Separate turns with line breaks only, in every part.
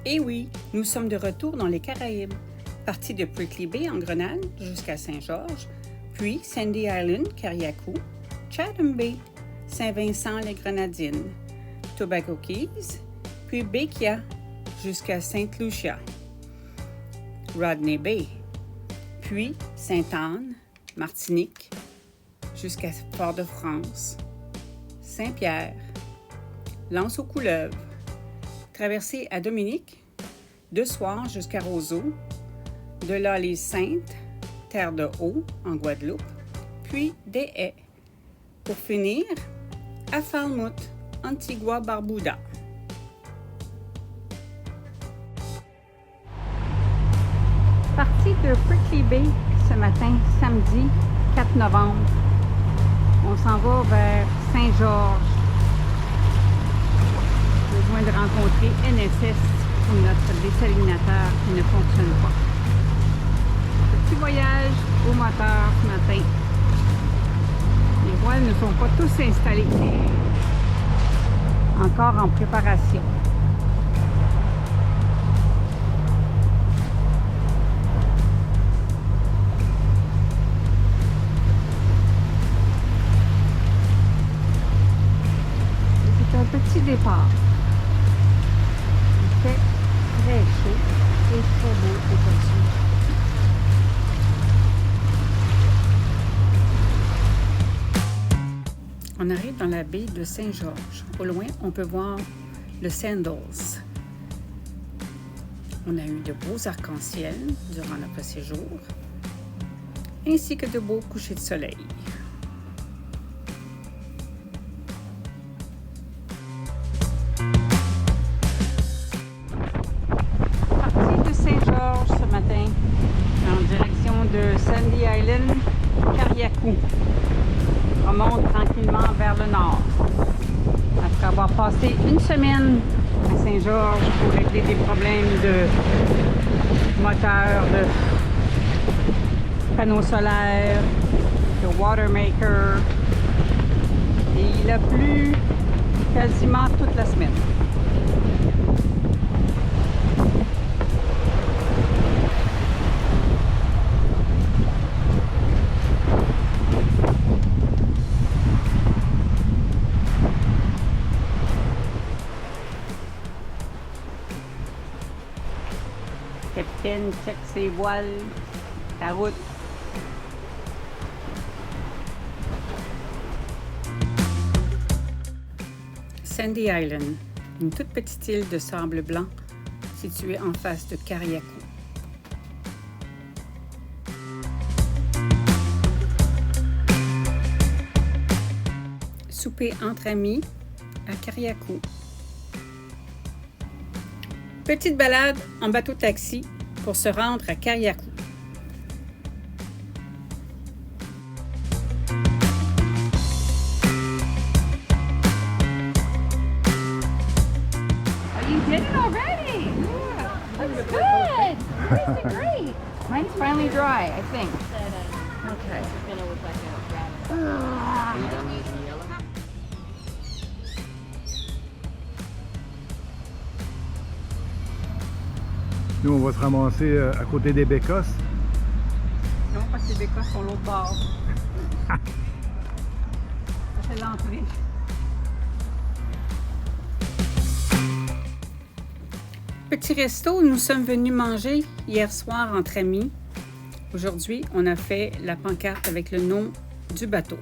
Et oui, nous sommes de retour dans les Caraïbes, partis de Prickly Bay en Grenade jusqu'à Saint-Georges, puis Sandy Island, Carriacou, Chatham Bay, Saint-Vincent-les-Grenadines, Tobago Keys, puis Bequia jusqu'à Sainte Lucia, Rodney Bay, puis Sainte-Anne, Martinique, jusqu'à Fort-de-France, Saint-Pierre, L'Anse-aux-Couleuvres, traversée à Dominique, de Soir jusqu'à Roseau, de là les Saintes, Terre de Haut en Guadeloupe, puis des Haies, pour finir à Falmouth, Antigua-Barbuda. Parti de Prickly Bay ce matin, samedi 4 novembre. On s'en va vers Saint-Georges. Besoin de rencontrer NSS pour notre désalinateur qui ne fonctionne pas. Petit voyage au moteur ce matin. Les voiles ne sont pas tous installés. Encore en préparation. C'est un petit départ. Il fait très chaud et très beau aujourd'hui. On arrive dans la baie de Saint-Georges. Au loin, on peut voir le Sandals. On a eu de beaux arcs-en-ciel durant notre séjour, ainsi que de beaux couchers de soleil. Parti de Saint-Georges ce matin, en direction de Sandy Island, Carriacou. On remonte tranquillement vers le nord. Après avoir passé une semaine à Saint-Georges pour régler des problèmes de moteur, de panneaux solaires, de water maker. Et il a plu quasiment toute la semaine. Capitaine, check ses voiles, la route. Sandy Island, une toute petite île de sable blanc située en face de Carriacou. Souper entre amis à Carriacou. Petite balade en bateau-taxi pour se rendre à Carriacou. Oh, you did it already? Yeah. That's good. That's great. Mine's finally dry, I think. Okay.
Nous, on va se ramasser à côté des bécosses.
Non, parce que les bécosses sont l'autre bord. Ça fait l'entrée. Petit resto, nous sommes venus manger hier soir entre amis. Aujourd'hui, on a fait la pancarte avec le nom du bateau.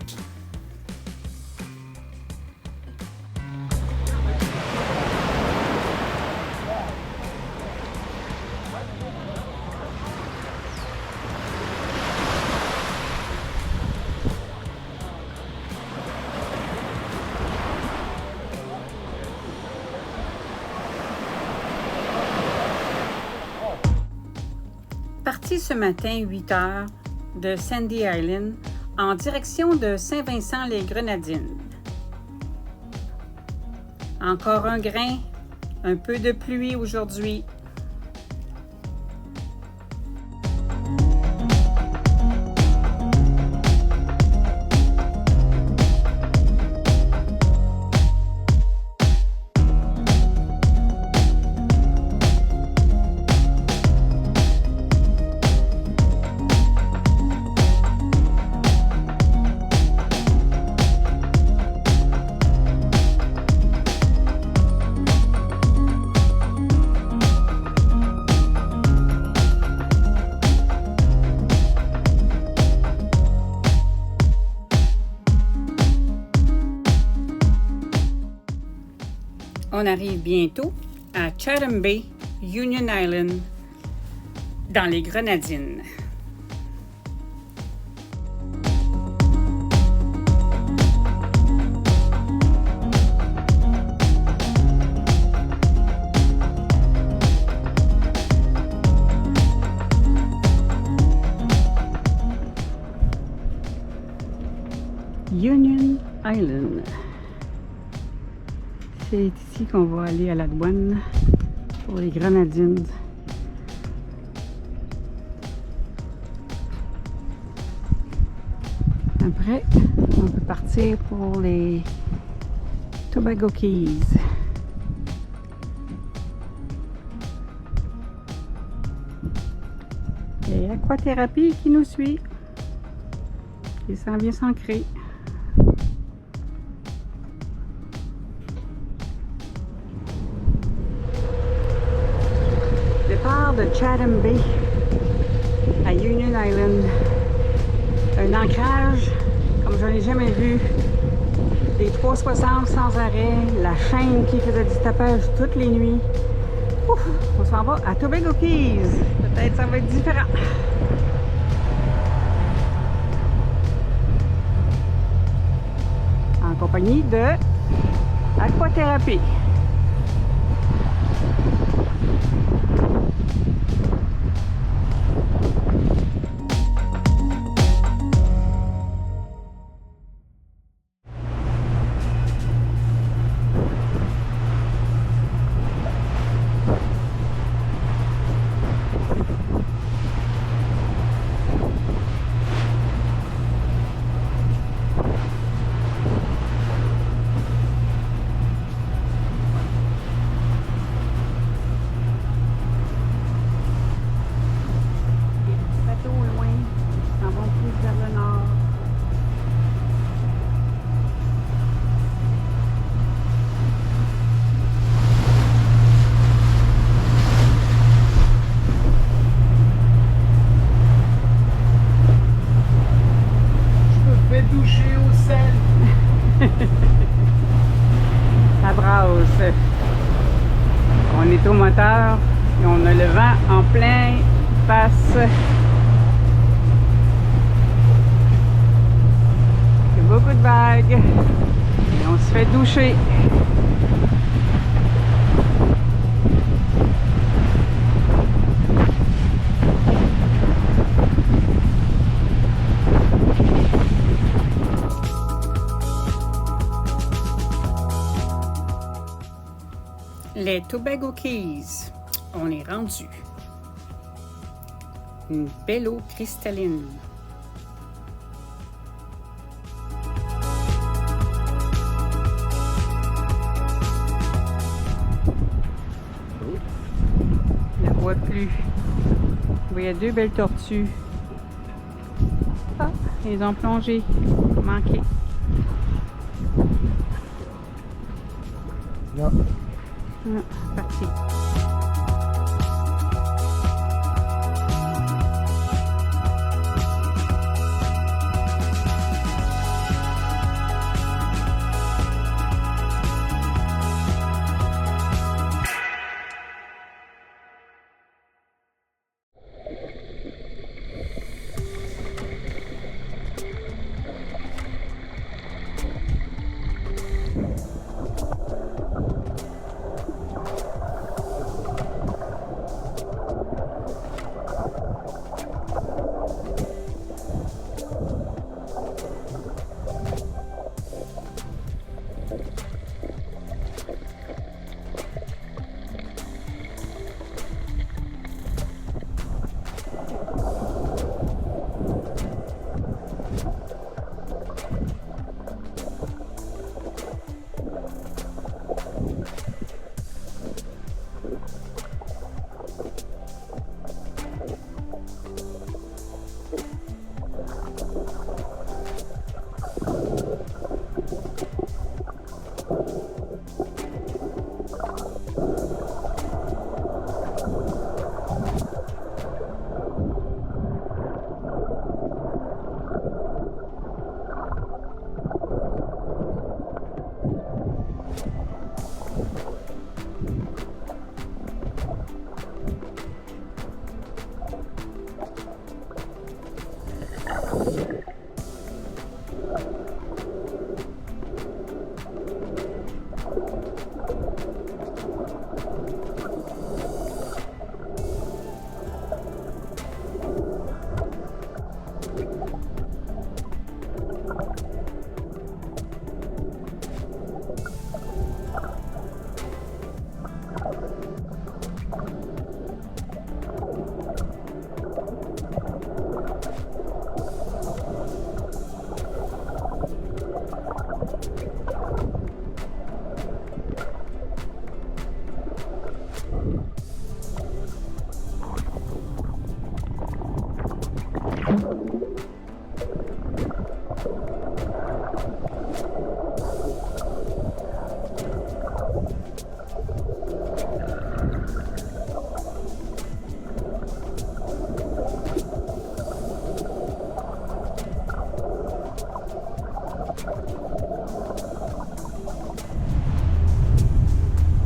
Parti ce matin 8 heures de Sandy Island en direction de Saint-Vincent-les-Grenadines. Encore un grain, un peu de pluie aujourd'hui. On arrive bientôt à Chatham Bay, Union Island, dans les Grenadines. Union Island. C'est ici qu'on va aller à la douane pour les Grenadines. Après, on peut partir pour les Tobago Keys. Et Aquathérapie qui nous suit. Il s'en vient s'ancrer. Départ de Chatham Bay à Union Island. Un ancrage comme je n'ai jamais vu. Des 360 sans arrêt. La chaîne qui faisait du tapage toutes les nuits. Ouf, on s'en va à Tobago Keys. Peut-être ça va être différent. En compagnie de Aquathérapie. Ça brasse. On est au moteur et on a le vent en plein face. Il y a beaucoup de vagues et on se fait doucher. Les Tobago Keys, on est rendu. Une belle eau cristalline. Je ne la vois plus. Il y a deux belles tortues. Ah, ils ont plongé. Manqué.
Non.
Ah, parti.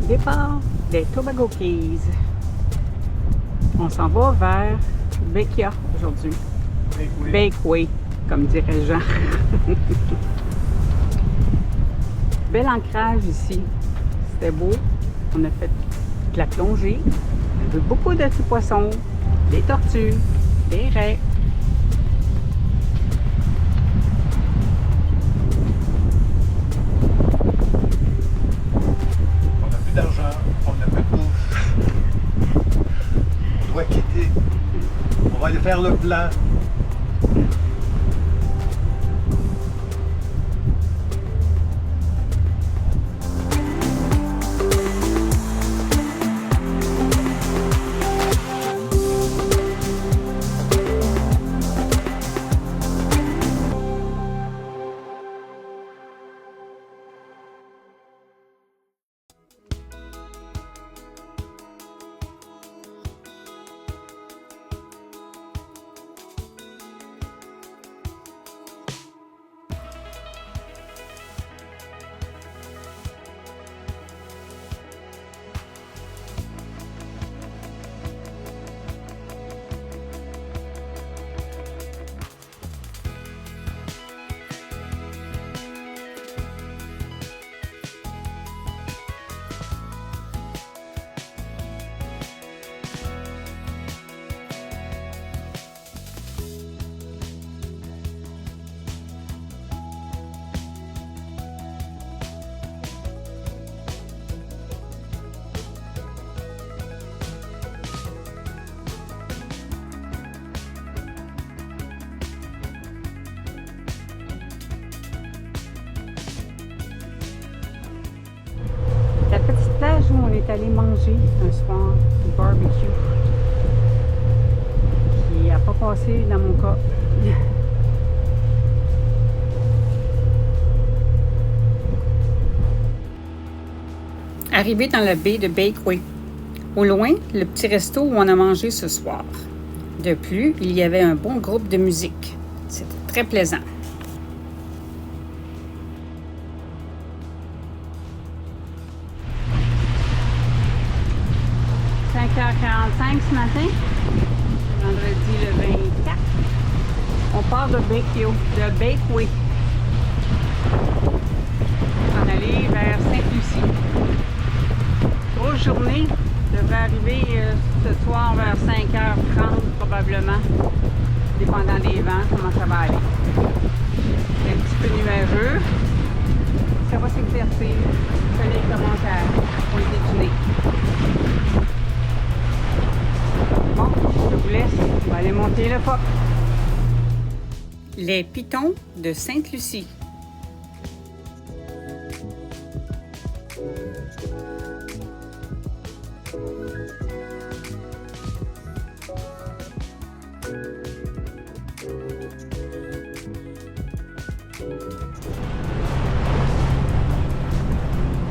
Départ des Tobago Keys. On s'en va vers Bequia aujourd'hui. Bakeway, comme dirait Jean. Bel ancrage ici. C'était beau. On a fait de la plongée. On a vu beaucoup de petits poissons, des tortues, des raies.
On n'a plus d'argent, on n'a plus de bouffe. On doit quitter. On va aller faire le plan.
Où on est allé manger un soir du barbecue qui n'a pas passé dans mon cas. Arrivé dans la baie de Bakeway. Au loin, le petit resto où on a mangé ce soir. De plus, il y avait un bon groupe de musique. C'était très plaisant. 5h45 ce matin, vendredi le 24. On part de Bakeway. On allait vers Sainte-Lucie. Grosse journée, devrait arriver ce soir vers 5h30 probablement, dépendant des vents, comment ça va aller. C'est un petit peu nuageux, ça va s'éclaircir, le soleil commence à pointer du nez. Bon, je vous laisse, on va aller monter le pas. Les pitons de Sainte-Lucie.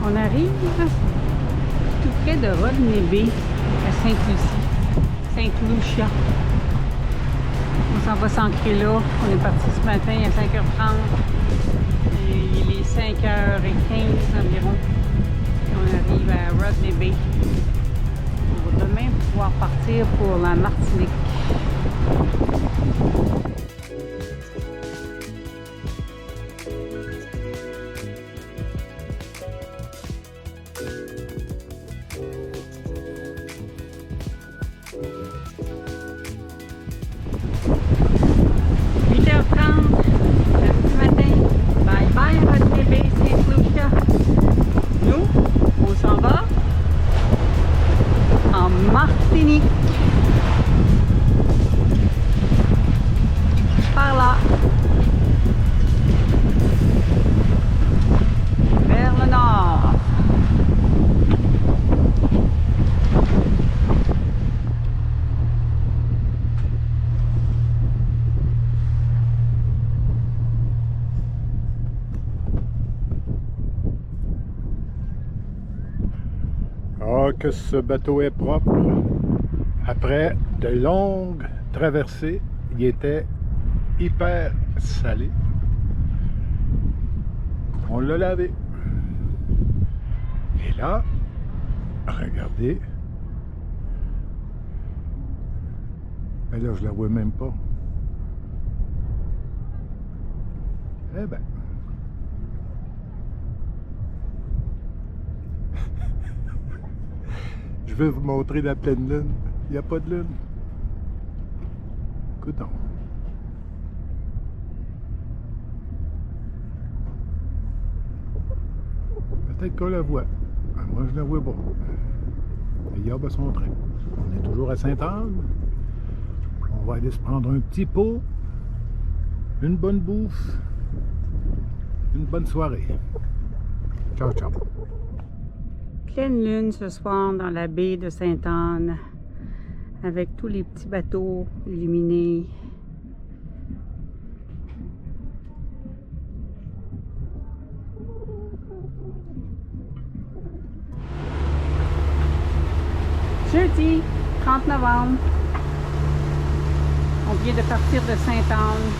On arrive tout près de Rodney Bay à Sainte-Lucie. Saint-Lucia. On s'en va s'ancrer là. On est parti ce matin à 5h30. Et il est 5h15 environ. On arrive à Rodney Bay. On va demain pouvoir partir pour la Martinique. Martinique. Par là. Vers le nord.
Ah, que ce bateau est propre. Après de longues traversées, il était hyper salé. On l'a lavé. Et là, Regardez. Mais là, je la vois même pas. Eh ben. Je vais vous montrer la pleine lune. Il n'y a pas de lune. Coudonc. Peut-être qu'on la voit. Moi, je la vois pas. Les arbres sont train. On est toujours à Sainte-Anne. On va aller se prendre un petit pot, une bonne bouffe, une bonne soirée. Ciao, ciao.
Pleine lune ce soir dans la baie de Sainte-Anne, avec tous les petits bateaux illuminés. Jeudi 30 novembre, on vient de partir de Sainte-Anne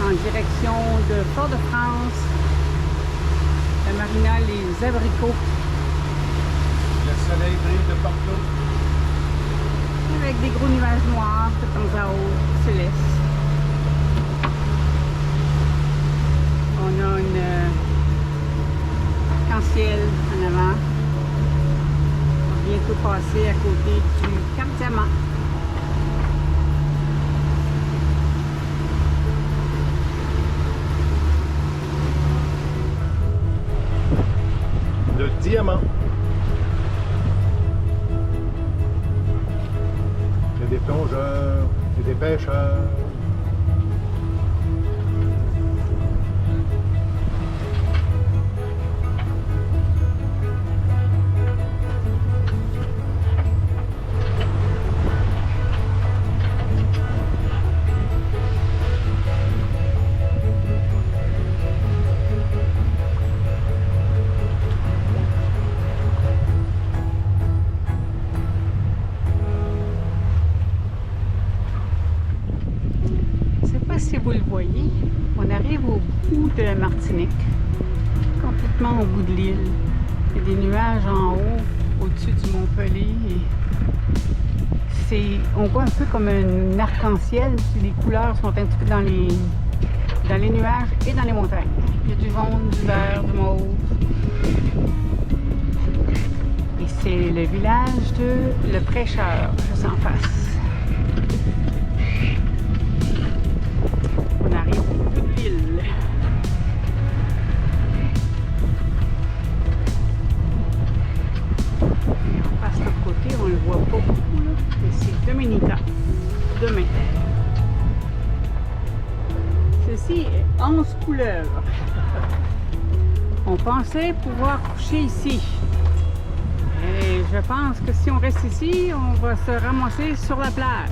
en direction de Fort-de-France, la marina Les Abricots.
Le soleil brille de partout.
Avec des gros nuages noirs de temps à autre, célestes. On a une arc-en-ciel en avant. On va bientôt passer à côté du Cap Diamant.
Le diamant. Il y a des plongeurs, il y a des pêcheurs.
Si vous le voyez, on arrive au bout de la Martinique, complètement au bout de l'île. Il y a des nuages en haut, au-dessus du Mont-Pelé. On voit un peu comme un arc-en-ciel. Les couleurs sont un petit peu dans les nuages et dans les montagnes. Il y a du jaune, du vert, du mauve. Et c'est le village de Le Prêcheur, juste en face. On arrive au bout de l'île. On passe de l'autre côté, on le voit pas beaucoup là. Mais c'est Dominica, demain. Ceci est 11 couleuvres. On pensait pouvoir coucher ici. Et je pense que si on reste ici, on va se ramasser sur la plage.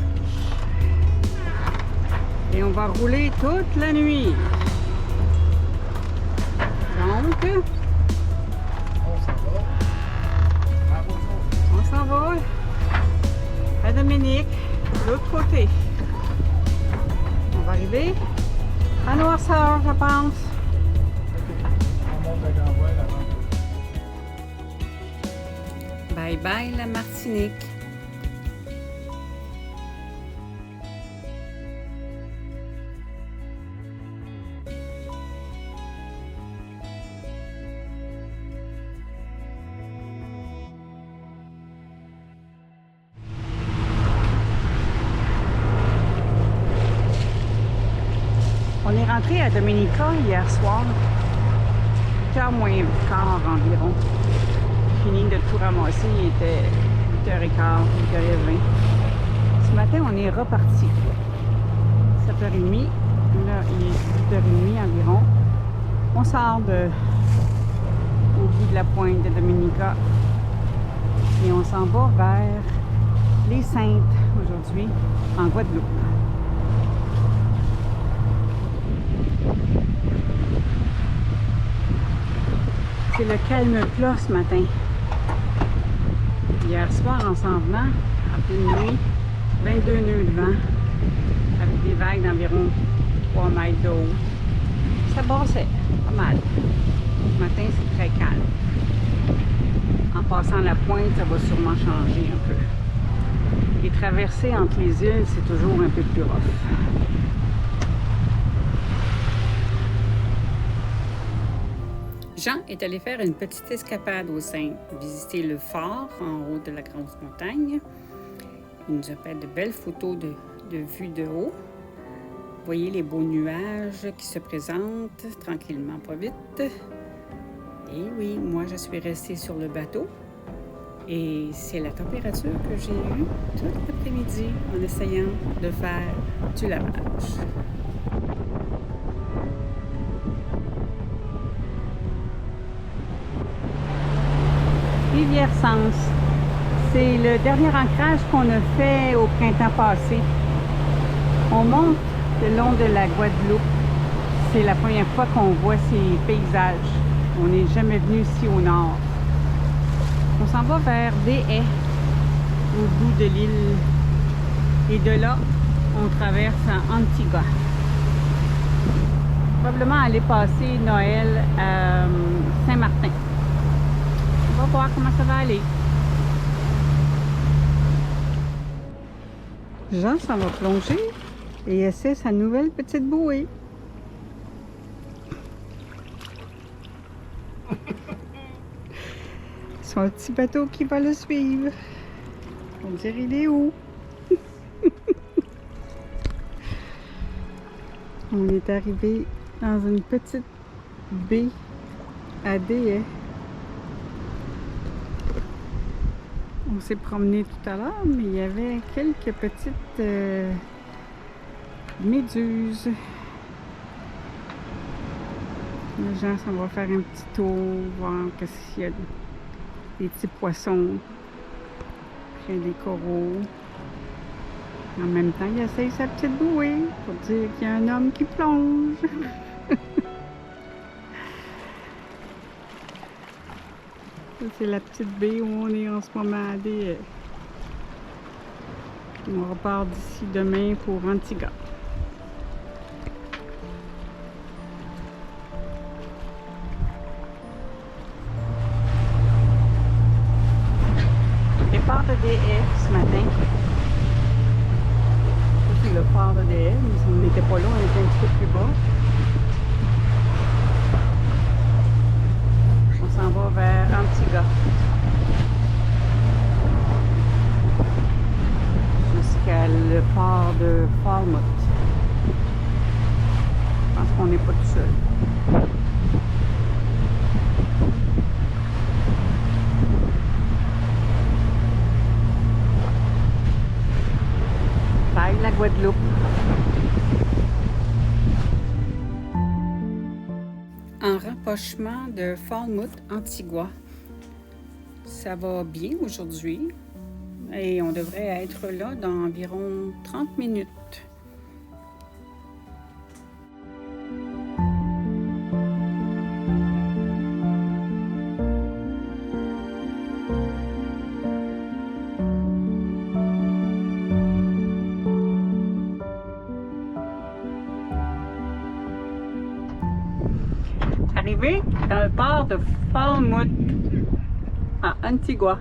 Et on va rouler toute la nuit. Donc, on s'en va à Dominique, de l'autre côté. On va arriver à Noirceur, je pense. Bye bye la Martinique. On est rentré à Dominica hier soir, 8h moins le quart environ. Fini de tout ramasser, il était 8h15, 8h20. Ce matin, on est reparti. 7h30, là il est 8h30 environ. On sort au bout de la pointe de Dominica et on s'en va vers les Saintes aujourd'hui, en Guadeloupe. C'est le calme plat ce matin. Hier soir, en s'en venant, en pleine nuit, 22 nœuds de vent, avec des vagues d'environ 3 mètres d'eau. Ça brassait pas mal. Ce matin, c'est très calme. En passant la pointe, ça va sûrement changer un peu. Les traversées entre les îles, c'est toujours un peu plus rough. Jean est allé faire une petite escapade au sein, visiter le phare en haut de la grande montagne. Il nous a fait de belles photos de vue de haut. Vous voyez les beaux nuages qui se présentent tranquillement, pas vite. Et oui, moi je suis restée sur le bateau. Et c'est la température que j'ai eue tout l'après-midi en essayant de faire du lavage. Rivière-Sens. C'est le dernier ancrage qu'on a fait au printemps passé. On monte le long de la Guadeloupe. C'est la première fois qu'on voit ces paysages. On n'est jamais venu ici au nord. On s'en va vers des haies au bout de l'île. Et de là, on traverse à Antigua. Probablement aller passer Noël à Saint-Martin. On va voir comment ça va aller. Jean s'en va plonger et essaie sa nouvelle petite bouée. Son petit bateau qui va le suivre. On dirait il est où? On est arrivé dans une petite baie à des haies. On s'est promené tout à l'heure, mais il y avait quelques petites méduses. Les gens s'en vont faire un petit tour, voir s'il y a des petits poissons, près des coraux. En même temps, il essaye sa petite bouée pour dire qu'il y a un homme qui plonge. C'est la petite baie où on est en ce moment à des... On repart d'ici demain pour Antigua. Départ de des haies ce matin. C'est le phare de des haies, mais on n'était pas là, on était un petit peu plus bas. On s'en va vers Antigua. Jusqu'à le port de Falmouth. Je pense qu'on n'est pas tout seul. Bye la Guadeloupe. En rapprochement de Falmouth, Antigua. Ça va bien aujourd'hui et on devrait être là dans environ 30 minutes. Arrivé dans le port de Falmouth à Antigua.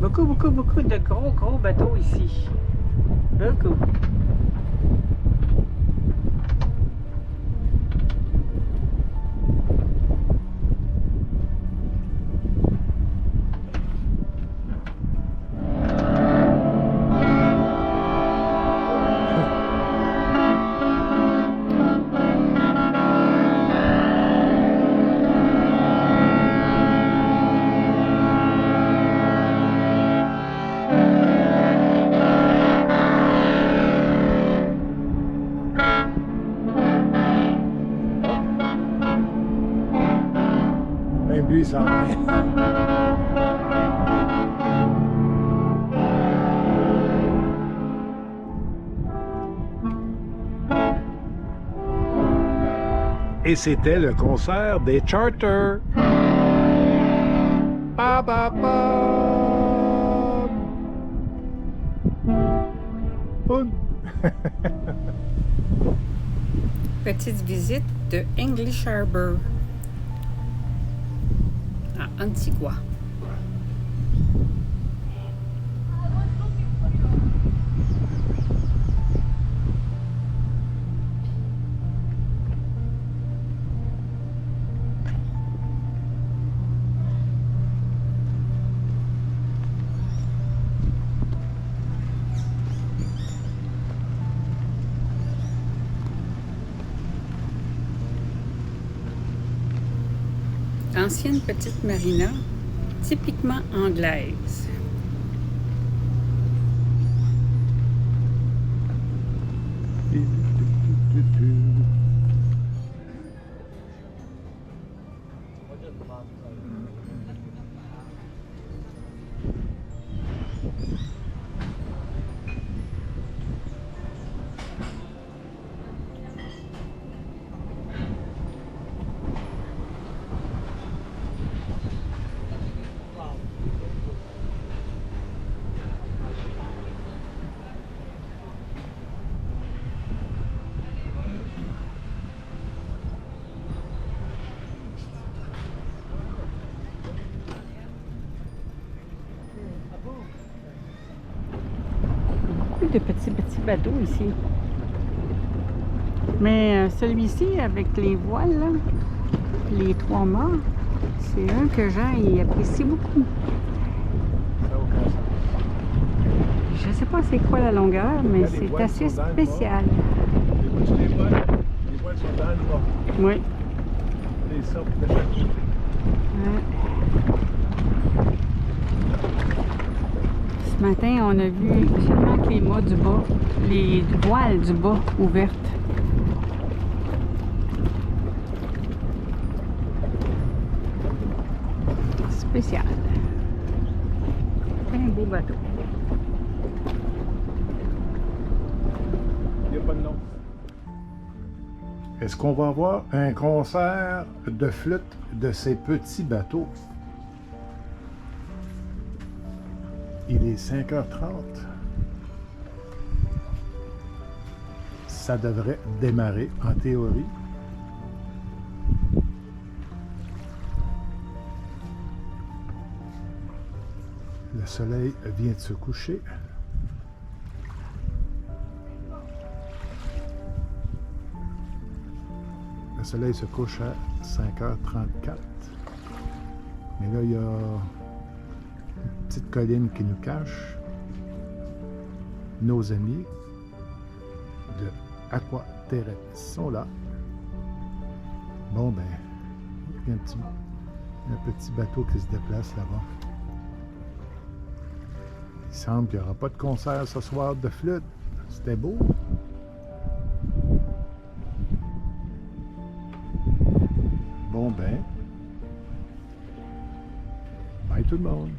Beaucoup de gros bateaux ici. Beaucoup.
Lui, ça va. Et c'était le concert des Charters. Ba, ba, ba.
petite visite de English Harbor à Antigua. Ancienne petite marina, typiquement anglaise. De petits bateaux ici. Mais celui-ci, avec les voiles, là, les 3 mâts, c'est un que Jean il apprécie beaucoup. Je sais pas c'est quoi la longueur, mais c'est assez spécial.
Les voiles sont dans le bas.
Oui.
Les sortes de chaque côté.
Ouais. Ce matin, on a vu seulement que les mâts du bas, les voiles du bas ouvertes. Spécial. Un beau bateau.
Il n'y a pas de nom. Est-ce qu'on va avoir un concert de flûte de ces petits bateaux? Il est 5h30. Ça devrait démarrer en théorie. Le soleil vient de se coucher. Le soleil se couche à 5h34. Mais là, il y a une petite colline qui nous cache nos amis de Aquaterre sont là. Bon, ben, il y a un petit bateau qui se déplace là-bas. Il semble qu'il n'y aura pas de concert ce soir de flûte. C'était beau. Bon, ben, bye tout le monde.